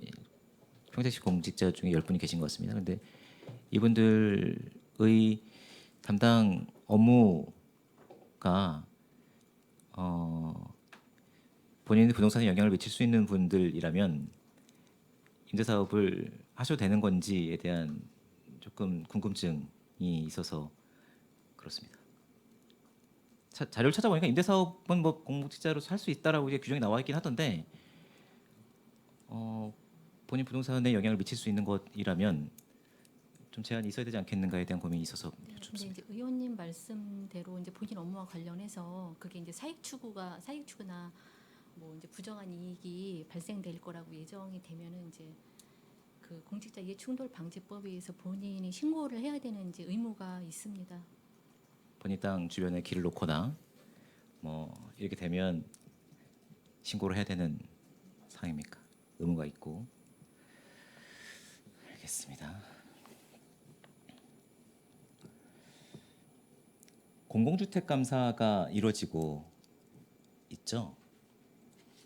평택시 공직자 중에 10분이 계신 것 같습니다. 근데 이분들의 담당 업무가 본인의 부동산에 영향을 미칠 수 있는 분들이라면 임대사업을 하셔도 되는 건지에 대한 조금 궁금증이 있어서 그렇습니다. 자료를 찾아보니까 임대사업은 뭐 공직자로서 할 수 있다라고 이제 규정이 나와 있긴 하던데 본인 부동산에 영향을 미칠 수 있는 것이라면 좀 제한이 있어야 되지 않겠는가에 대한 고민이 있어서 네, 근데 여쭙습니다. 이제 의원님 말씀대로 이제 본인 업무와 관련해서 그게 이제 사익 추구나 뭐 이제 부정한 이익이 발생될 거라고 예정이 되면은 이제 그 공직자 이해충돌 방지법에 의해서 본인이 신고를 해야 되는 이제 의무가 있습니다. 본인 땅 주변에 길을 놓거나 뭐 이렇게 되면 신고를 해야 되는 상황입니까? 의무가 있고. 알겠습니다. 공공주택 감사가 이루어지고 있죠.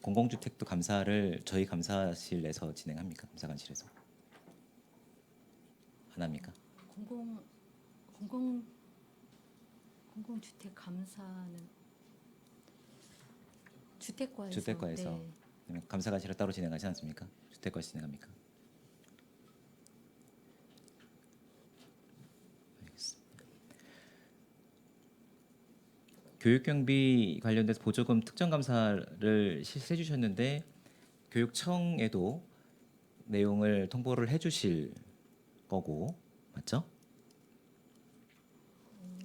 공공주택도 감사를 저희 감사실에서 진행합니까? 감사관실에서 안 합니까? 공공주택 감사는 주택과에서 주택과에서. 네. 아니면 감사관실을 따로 진행하지 않습니까? 주택과에서 진행합니까? 알겠습니다. 교육경비 관련돼서 보조금 특정 감사를 실시해 주셨는데 교육청에도 내용을 통보를 해주실 거고 맞죠?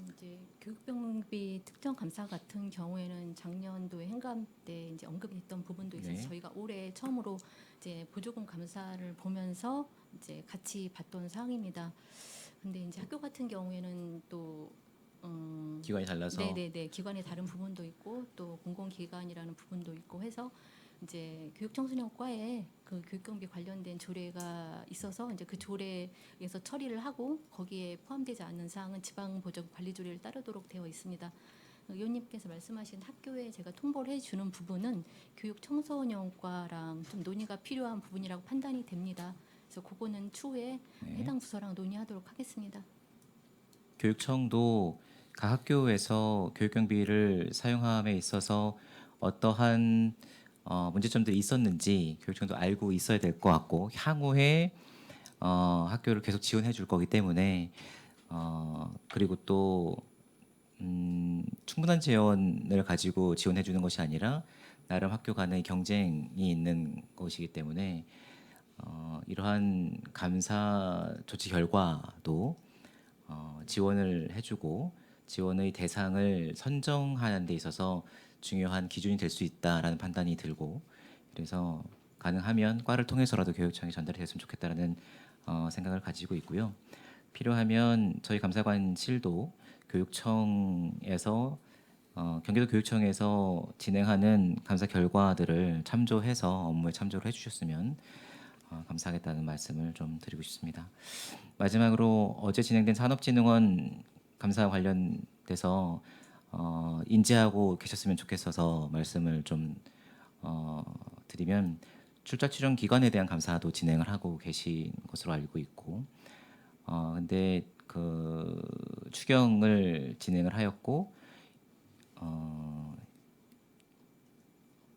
이제 교육병비 특정 감사 같은 경우에는 작년도에 행감 때 이제 언급했던 부분도 있어서 네. 저희가 올해 처음으로 이제 보조금 감사를 보면서 이제 같이 봤던 사항입니다. 근데 이제 학교 같은 경우에는 또 기관이 달라서 네네네 기관의 다른 부분도 있고 또 공공기관이라는 부분도 있고 해서 이제 교육청소년과에 그 교육경비 관련된 조례가 있어서 이제 그 조례에서 처리를 하고 거기에 포함되지 않는 사항은 지방보조관리조례를 따르도록 되어 있습니다. 의원님께서 말씀하신 학교에 제가 통보를 해주는 부분은 교육청소년과랑 좀 논의가 필요한 부분이라고 판단이 됩니다. 그래서 그거는 추후에 네. 해당 부서랑 논의하도록 하겠습니다. 교육청도 각 학교에서 교육경비를 사용함에 있어서 어떠한 문제점들이 있었는지 교육청도 알고 있어야 될 것 같고 향후에 학교를 계속 지원해 줄 거기 때문에 그리고 또 충분한 재원을 가지고 지원해 주는 것이 아니라 나름 학교 간의 경쟁이 있는 것이기 때문에 이러한 감사 조치 결과도 지원을 해주고 지원의 대상을 선정하는 데 있어서 중요한 기준이 될 수 있다라는 판단이 들고 그래서 가능하면 과를 통해서라도 교육청에 전달이 됐으면 좋겠다라는 생각을 가지고 있고요. 필요하면 저희 감사관실도 교육청에서 경기도 교육청에서 진행하는 감사 결과들을 참조해서 업무에 참조를 해주셨으면 감사하겠다는 말씀을 좀 드리고 싶습니다. 마지막으로 어제 진행된 산업진흥원 감사 관련돼서 인지하고 계셨으면 좋겠어서 말씀을 좀 드리면 출자 출연 기관에 대한 감사도 진행을 하고 계신 것으로 알고 있고 근데 그 추경을 진행을 하였고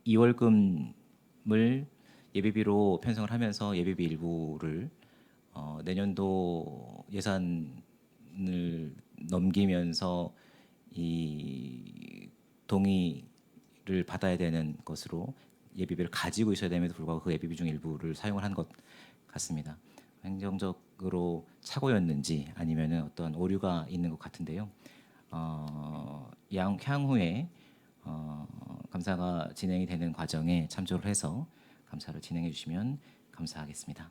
2월금을 예비비로 편성을 하면서 예비비 일부를 내년도 예산을 넘기면서 이 동의를 받아야 되는 것으로 예비비를 가지고 있어야 됨에도 불구하고 그 예비비 중 일부를 사용을 한 것 같습니다. 행정적으로 착오였는지 아니면은 어떤 오류가 있는 것 같은데요. 향후에 감사가 진행이 되는 과정에 참조를 해서 감사를 진행해 주시면 감사하겠습니다.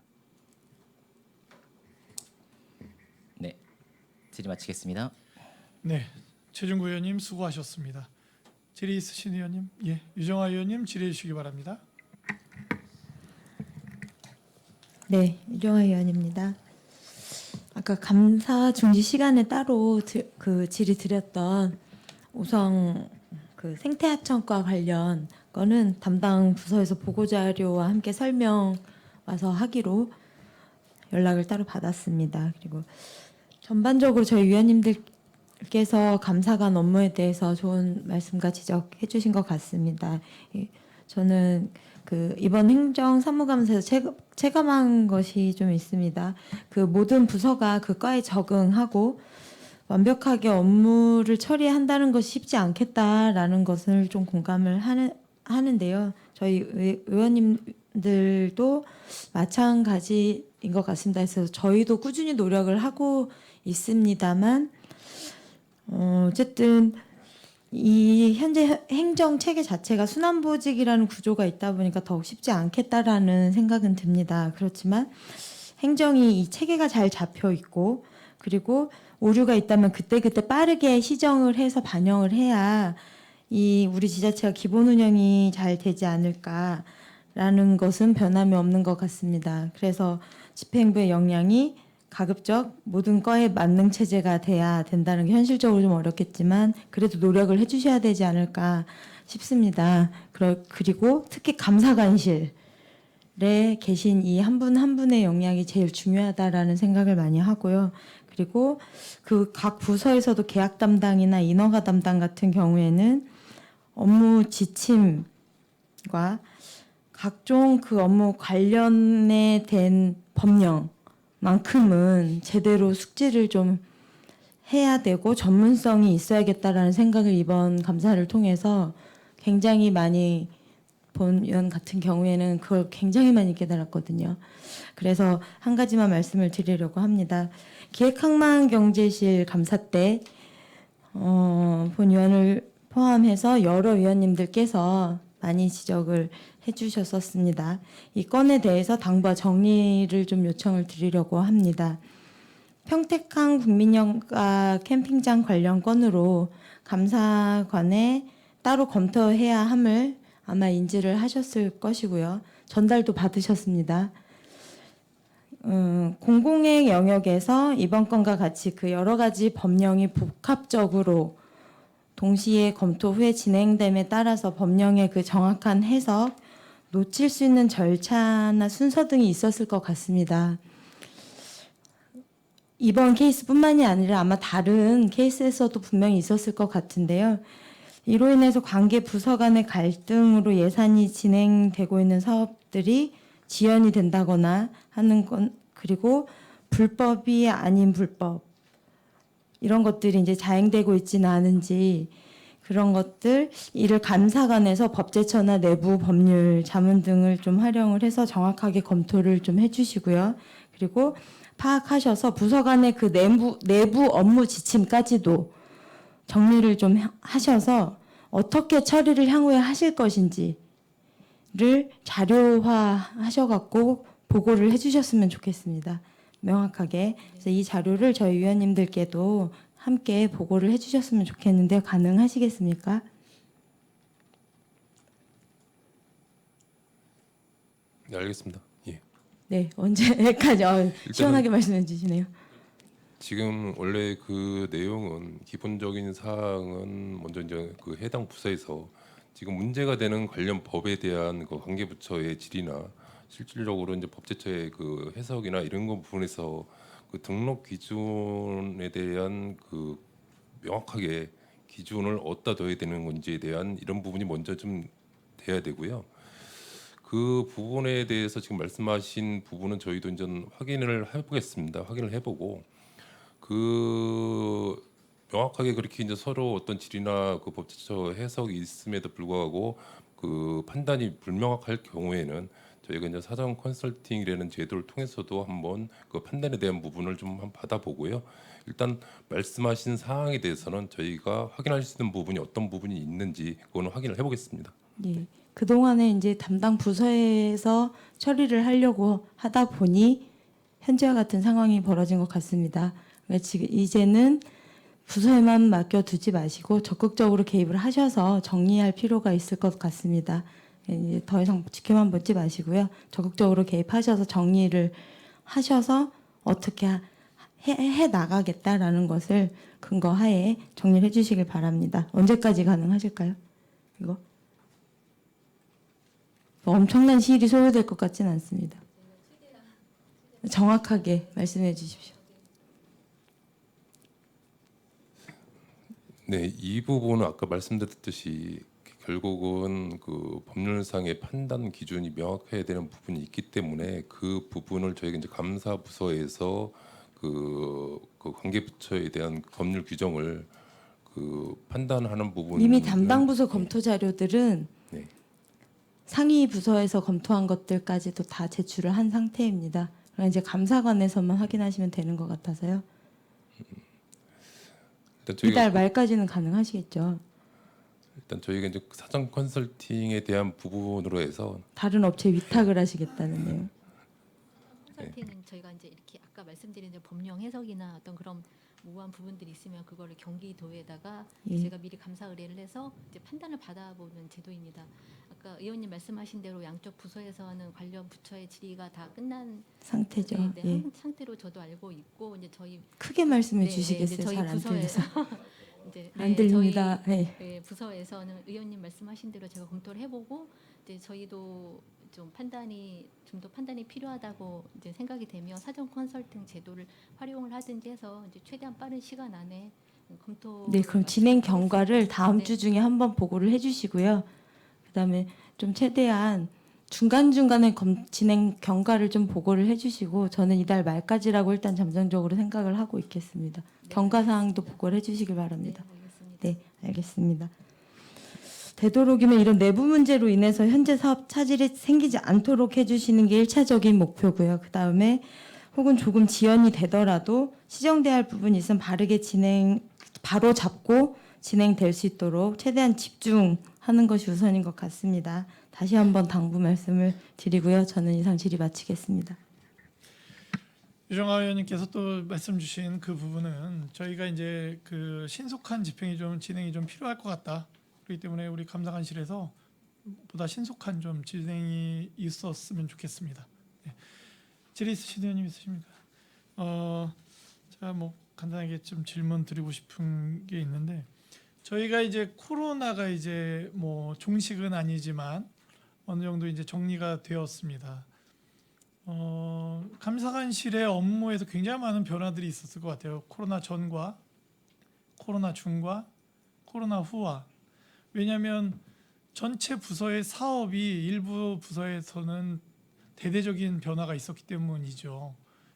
네, 질의 마치겠습니다. 네, 최준구 의원님 수고하셨습니다. 질의 있으신 의원님, 예, 유정아 의원님 질의해 주시기 바랍니다. 네, 유정아 의원입니다. 아까 감사 중지 시간에 따로 그 질의 드렸던 우선 그 생태하천과 관련 거는 담당 부서에서 보고 자료와 함께 설명 와서 하기로 연락을 따로 받았습니다. 그리고 전반적으로 저희 위원님들께서 감사관 업무에 대해서 좋은 말씀과 지적해 주신 것 같습니다. 저는 그 이번 행정사무감사에서 체감한 것이 좀 있습니다. 그 모든 부서가 그 과에 적응하고 완벽하게 업무를 처리한다는 것이 쉽지 않겠다라는 것을 좀 공감을 하는데요. 저희 의원님들도 마찬가지인 것 같습니다. 그래서 저희도 꾸준히 노력을 하고 있습니다만 어쨌든 이 현재 행정 체계 자체가 순환보직이라는 구조가 있다 보니까 더욱 쉽지 않겠다라는 생각은 듭니다. 그렇지만 행정이 이 체계가 잘 잡혀 있고 그리고 오류가 있다면 그때그때 빠르게 시정을 해서 반영을 해야 이 우리 지자체가 기본 운영이 잘 되지 않을까라는 것은 변함이 없는 것 같습니다. 그래서 집행부의 역량이 가급적 모든 과에 만능 체제가 돼야 된다는 게 현실적으로 좀 어렵겠지만 그래도 노력을 해주셔야 되지 않을까 싶습니다. 그리고 특히 감사관실에 계신 이 한 분 한 분의 역량이 제일 중요하다라는 생각을 많이 하고요. 그리고 그 각 부서에서도 계약 담당이나 인허가 담당 같은 경우에는 업무 지침과 각종 그 업무 관련에 된 법령만큼은 제대로 숙지를 좀 해야 되고 전문성이 있어야겠다라는 생각을 이번 감사를 통해서 굉장히 많이 본 위원 같은 경우에는 그걸 굉장히 많이 깨달았거든요. 그래서 한 가지만 말씀을 드리려고 합니다. 기획항만경제실 감사 때 본 위원을 포함해서 여러 위원님들께서 많이 지적을 해주셨었습니다. 이 건에 대해서 당부와 정리를 좀 요청을 드리려고 합니다. 평택항 국민연가 캠핑장 관련 건으로 감사관에 따로 검토해야 함을 아마 인지를 하셨을 것이고요. 전달도 받으셨습니다. 공공의 영역에서 이번 건과 같이 그 여러 가지 법령이 복합적으로 동시에 검토 후에 진행됨에 따라서 법령의 그 정확한 해석, 놓칠 수 있는 절차나 순서 등이 있었을 것 같습니다. 이번 케이스뿐만이 아니라 아마 다른 케이스에서도 분명히 있었을 것 같은데요. 이로 인해서 관계 부서 간의 갈등으로 예산이 진행되고 있는 사업들이 지연이 된다거나 하는 건 그리고 불법이 아닌 불법 이런 것들이 이제 자행되고 있지는 않은지 그런 것들 이를 감사관에서 법제처나 내부 법률 자문 등을 좀 활용을 해서 정확하게 검토를 좀 해주시고요. 그리고 파악하셔서 부서 간의 그 내부 업무 지침까지도 정리를 좀 하셔서 어떻게 처리를 향후에 하실 것인지를 자료화하셔갖고 보고를 해주셨으면 좋겠습니다. 명확하게. 그래서 이 자료를 저희 위원님들께도 함께 보고를 해주셨으면 좋겠는데 가능하시겠습니까? 네, 알겠습니다. 예. 네, 언제까지 시원하게 말씀해 주시네요. 지금 원래 그 내용은 기본적인 사항은 먼저 이제 그 해당 부서에서 지금 문제가 되는 관련 법에 대한 그 관계 부처의 질의나 실질적으로 이제 법제처의 그 해석이나 이런 거 부분에서 그 등록 기준에 대한 그 명확하게 기준을 어디다 둬야 되는 건지에 대한 이런 부분이 먼저 좀 돼야 되고요. 그 부분에 대해서 지금 말씀하신 부분은 저희도 이제 확인을 해보겠습니다. 확인을 해보고 그 명확하게 그렇게 이제 서로 어떤 질이나 그 법제처 해석이 있음에도 불구하고 그 판단이 불명확할 경우에는 저희가 이제 사전 컨설팅이라는 제도를 통해서도 한번 그 판단에 대한 부분을 좀 한번 받아보고요. 일단 말씀하신 사항에 대해서는 저희가 확인할 수 있는 부분이 어떤 부분이 있는지 그거는 확인을 해보겠습니다. 예. 그동안에 이제 담당 부서에서 처리를 하려고 하다 보니 현재와 같은 상황이 벌어진 것 같습니다. 그러니까 지금 이제는 부서에만 맡겨두지 마시고 적극적으로 개입을 하셔서 정리할 필요가 있을 것 같습니다. 이제 더 이상 지켜만 보지 마시고요. 적극적으로 개입하셔서 정리를 하셔서 어떻게 해 나가겠다라는 것을 근거하에 정리를 해주시길 바랍니다. 언제까지 가능하실까요? 이거? 엄청난 시일이 소요될 것 같지는 않습니다. 정확하게 말씀해 주십시오. 네, 이 부분은 아까 말씀드렸듯이 결국은 그 법률상의 판단 기준이 명확해야 되는 부분이 있기 때문에 그 부분을 저희가 이제 감사 부서에서 그 관계 부처에 대한 법률 규정을 그 판단하는 부분 이미 담당 부서 검토 자료들은 네. 상위 부서에서 검토한 것들까지도 다 제출을 한 상태입니다. 그럼 이제 감사관에서만 확인하시면 되는 것 같아서요. 일단 저희가 이달 말까지는 가능하시겠죠. 일단 저희가 이제 사전 컨설팅에 대한 부분으로 해서 다른 업체에 위탁을 하시겠다는 내용. 컨설팅은 저희가 이제 이렇게 아까 말씀드린 이제 법령 해석이나 어떤 그런 모호한 부분들이 있으면 그거를 경기도에다가 예. 제가 미리 감사 의뢰를 해서 이제 판단을 받아보는 제도입니다. 아까 의원님 말씀하신 대로 양쪽 부서에서는 관련 부처의 질의가 다 끝난 상태죠. 네, 예. 한 상태로 저도 알고 있고 이제 저희 크게 말씀해 네, 주시겠어요? 네, 저희 잘 안 부서에서 들려서. 이제 안 들립니다. 저희 네. 네, 부서에서는 의원님 말씀하신 대로 제가 검토를 해보고 이제 저희도 좀 판단이 좀 더 판단이 필요하다고 이제 생각이 되면 사전 컨설팅 제도를 활용을 하든지 해서 이제 최대한 빠른 시간 안에 검토. 네, 그럼 진행 경과를 다음 주 중에 한번 보고를 해주시고요. 그다음에 좀 최대한 중간 중간에 진행 경과를 좀 보고를 해주시고 저는 이달 말까지라고 일단 잠정적으로 생각을 하고 있겠습니다. 경과 사항도 보고를 해주시길 바랍니다. 네, 알겠습니다. 네, 알겠습니다. 되도록이면 이런 내부 문제로 인해서 현재 사업 차질이 생기지 않도록 해주시는 게 1차적인 목표고요. 그 다음에 혹은 조금 지연이 되더라도 시정돼야 할 부분이 있으면 바로 잡고 진행될 수 있도록 최대한 집중하는 것이 우선인 것 같습니다. 다시 한번 당부 말씀을 드리고요. 저는 이상 질의 마치겠습니다. 유정아 의원님께서 또 말씀 주신 그 부분은 저희가 이제 그 신속한 집행이 좀 진행이 좀 필요할 것 같다. 그렇기 때문에 우리 감사관실에서 보다 신속한 좀 진행이 있었으면 좋겠습니다. 네. 질의 있으신 의원님 있으십니까? 제가 뭐 간단하게 좀 질문 드리고 싶은 게 있는데 저희가 이제 코로나가 이제 뭐 종식은 아니지만 어느 정도 이제 정리가 되었습니다. 감사관실의 업무에서 굉장히 많은 변화들이 있었을 것 같아요. 코로나 전과 코로나 중과 코로나 후와. 왜냐하면 전체 부서의 사업이 일부 부서에서는 대대적인 변화가 있었기 때문이죠.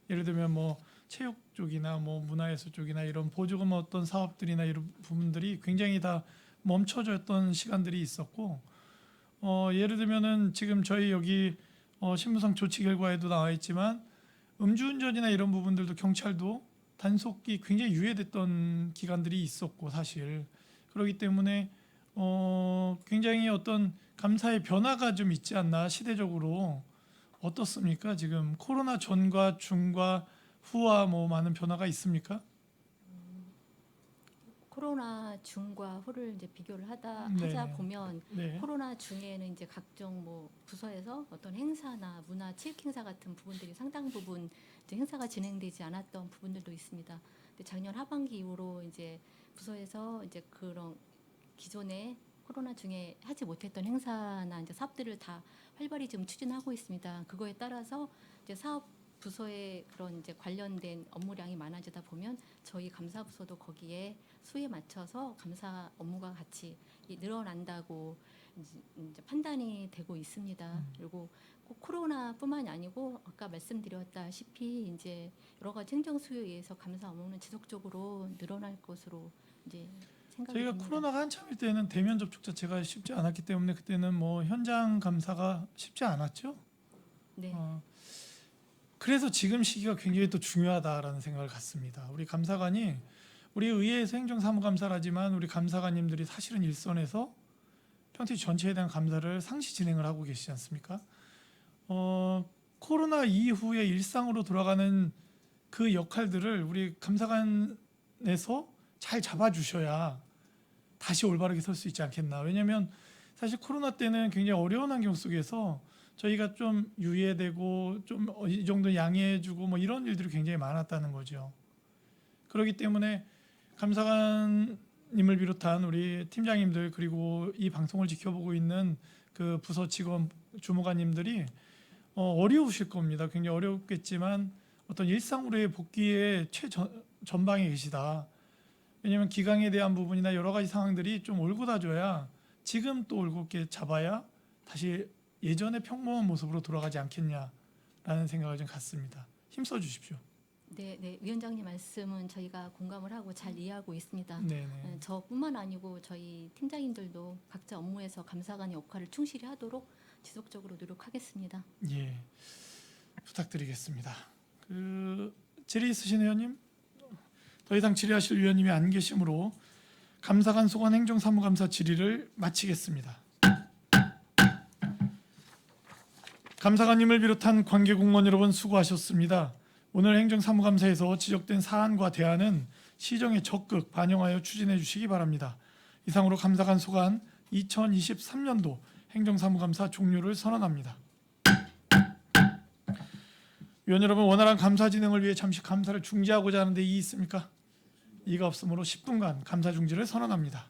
예를 들면 뭐 체육 쪽이나 뭐 문화예술 쪽이나 이런 보조금 어떤 사업들이나 이런 부분들이 굉장히 다 멈춰졌던 시간들이 있었고, 예를 들면은 지금 저희 여기 신분상 조치 결과에도 나와 있지만 음주운전이나 이런 부분들도 경찰도 단속이 굉장히 유예됐던 기간들이 있었고 사실 그렇기 때문에 굉장히 어떤 감사의 변화가 좀 있지 않나 시대적으로 어떻습니까? 지금 코로나 전과 중과 후와 뭐 많은 변화가 있습니까? 코로나 중과 후를 이제 비교를 하자 네. 보면 네. 코로나 중에는 이제 각종 뭐 부서에서 어떤 행사나 문화 체육 행사 같은 부분들이 상당 부분 이제 행사가 진행되지 않았던 부분들도 있습니다. 근데 작년 하반기 이후로 이제 부서에서 이제 그런 기존에 코로나 중에 하지 못했던 행사나 이제 사업들을 다 활발히 지금 추진하고 있습니다. 그거에 따라서 이제 사업 부서의 그런 이제 관련된 업무량이 많아지다 보면 저희 감사부서도 거기에 수에 맞춰서 감사 업무가 같이 늘어난다고 이제 판단이 되고 있습니다. 그리고 꼭 코로나뿐만이 아니고 아까 말씀드렸다시피 이제 여러 가지 행정 수요에 의해서 감사 업무는 지속적으로 늘어날 것으로 이제 생각이 저희가 듭니다. 코로나가 한참일 때는 대면 접촉 자체가 쉽지 않았기 때문에 그때는 뭐 현장 감사가 쉽지 않았죠. 네. 그래서 지금 시기가 굉장히 또 중요하다라는 생각을 갖습니다. 우리 감사관이 우리 의회에서 행정사무감사를 하지만 우리 감사관님들이 사실은 일선에서 평택 전체에 대한 감사를 상시 진행을 하고 계시지 않습니까? 코로나 이후에 일상으로 돌아가는 그 역할들을 우리 감사관에서 잘 잡아주셔야 다시 올바르게 설 수 있지 않겠나. 왜냐하면 사실 코로나 때는 굉장히 어려운 환경 속에서 저희가 좀 유예되고 좀 이 정도 양해해주고 뭐 이런 일들이 굉장히 많았다는 거죠. 그렇기 때문에 감사관님을 비롯한 우리 팀장님들 그리고 이 방송을 지켜보고 있는 그 부서 직원 주무관님들이 어려우실 겁니다. 굉장히 어렵겠지만 어떤 일상으로의 복귀의 최전방에 계시다. 왜냐하면 기강에 대한 부분이나 여러 가지 상황들이 좀 올곧아져야 지금 또 올곧게 잡아야 다시 예전의 평범한 모습으로 돌아가지 않겠냐라는 생각을 좀 갖습니다. 힘써 주십시오. 네, 네. 위원장님 말씀은 저희가 공감을 하고 잘 이해하고 있습니다. 네네. 저뿐만 아니고 저희 팀장님들도 각자 업무에서 감사관의 역할을 충실히 하도록 지속적으로 노력하겠습니다. 예, 부탁드리겠습니다. 그 질의 있으신 의원님? 더 이상 질의하실 위원님이 안 계시므로 감사관 소관 행정사무감사 질의를 마치겠습니다. 감사관님을 비롯한 관계공무원 여러분 수고하셨습니다. 오늘 행정사무감사에서 지적된 사안과 대안은 시정에 적극 반영하여 추진해 주시기 바랍니다. 이상으로 감사관 소관 2023년도 행정사무감사 종료를 선언합니다. 위원 여러분, 원활한 감사 진행을 위해 잠시 감사를 중지하고자 하는데 이의 있습니까? 이의가 없으므로 10분간 감사 중지를 선언합니다.